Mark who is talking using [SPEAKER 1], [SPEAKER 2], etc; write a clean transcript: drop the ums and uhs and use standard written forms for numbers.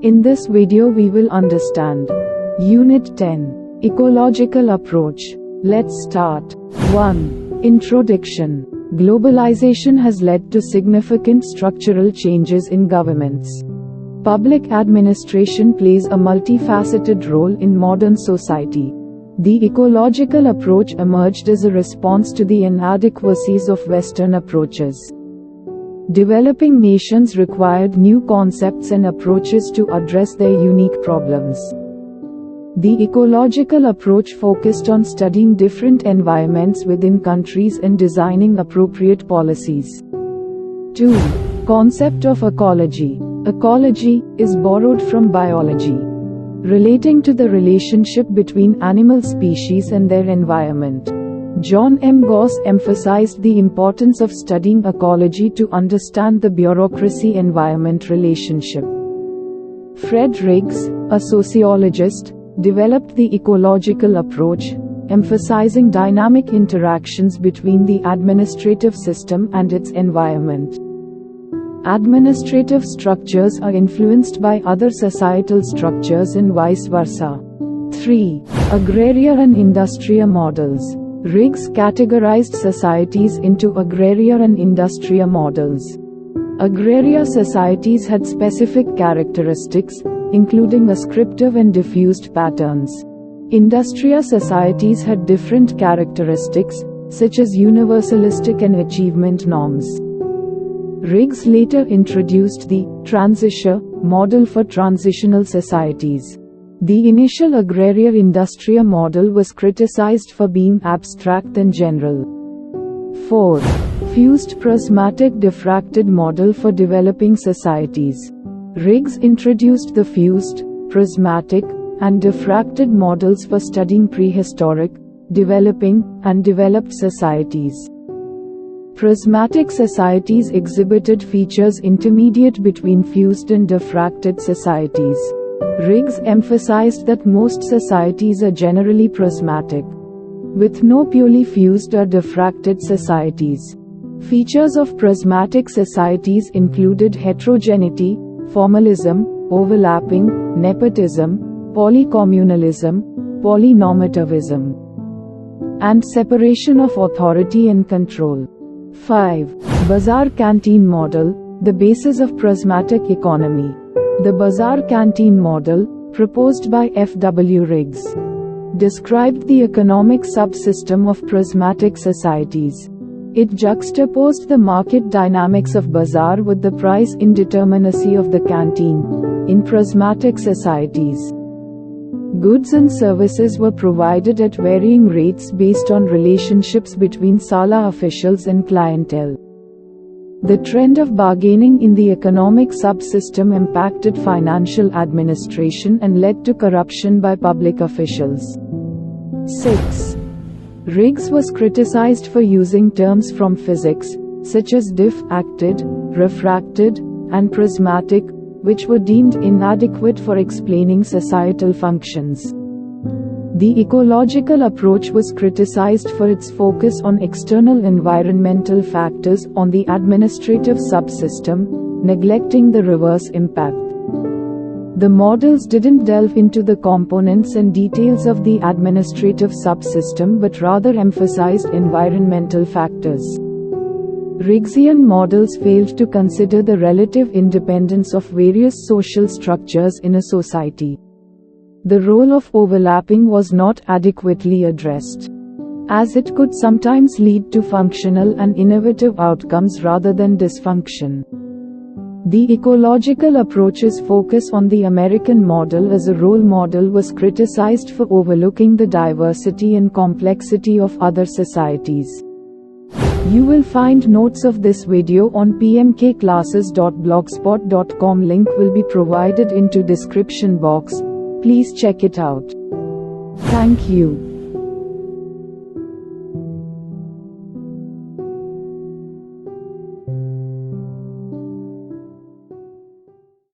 [SPEAKER 1] In this video we will understand Unit 10, Ecological Approach. Let's start. 1. Introduction. Globalization has led to significant structural changes in governments. Public administration plays a multifaceted role in modern society. The ecological approach emerged as a response to the inadequacies of Western approaches. Developing nations required new concepts and approaches to address their unique problems. The ecological approach focused on studying different environments within countries and designing appropriate policies. 2. Concept of ecology. Ecology is borrowed from biology, relating to the relationship between animal species and their environment. John M. Gaus emphasized the importance of studying ecology to understand the bureaucracy-environment relationship. Fred Riggs, a sociologist, developed the ecological approach, emphasizing dynamic interactions between the administrative system and its environment. Administrative structures are influenced by other societal structures and vice versa. 3. Agraria and industrial models. Riggs categorized societies into agraria and industrial models. Agraria societies had specific characteristics, including ascriptive and diffused patterns. Industrial societies had different characteristics, such as universalistic and achievement norms. Riggs later introduced the transition model for transitional societies. The initial agraria-industrial model was criticized for being abstract and general. 4. Fused prismatic diffracted model for developing societies. Riggs introduced the fused, prismatic, and diffracted models for studying prehistoric, developing, and developed societies. Prismatic societies exhibited features intermediate between fused and diffracted societies. Riggs emphasized that most societies are generally prismatic, with no purely fused or diffracted societies. Features of prismatic societies included heterogeneity, formalism, overlapping, nepotism, polycommunalism, polynormativism, and separation of authority and control. 5. Bazaar Canteen Model, the basis of prismatic economy. The Bazaar Canteen model, proposed by F. W. Riggs, described the economic subsystem of prismatic societies. It juxtaposed the market dynamics of bazaar with the price indeterminacy of the canteen. In prismatic societies, goods and services were provided at varying rates based on relationships between sala officials and clientele. The trend of bargaining in the economic subsystem impacted financial administration and led to corruption by public officials. 6. Riggs was criticized for using terms from physics, such as diffracted, refracted, and prismatic, which were deemed inadequate for explaining societal functions. The ecological approach was criticized for its focus on external environmental factors on the administrative subsystem, neglecting the reverse impact. The models didn't delve into the components and details of the administrative subsystem but rather emphasized environmental factors. Riggsian models failed to consider the relative independence of various social structures in a society. The role of overlapping was not adequately addressed, as it could sometimes lead to functional and innovative outcomes rather than dysfunction. The ecological approach's focus on the American model as a role model was criticized for overlooking the diversity and complexity of other societies. You will find notes of this video on pmkClasses.blogspot.com. Link will be provided into description box. Please check it out. Thank you.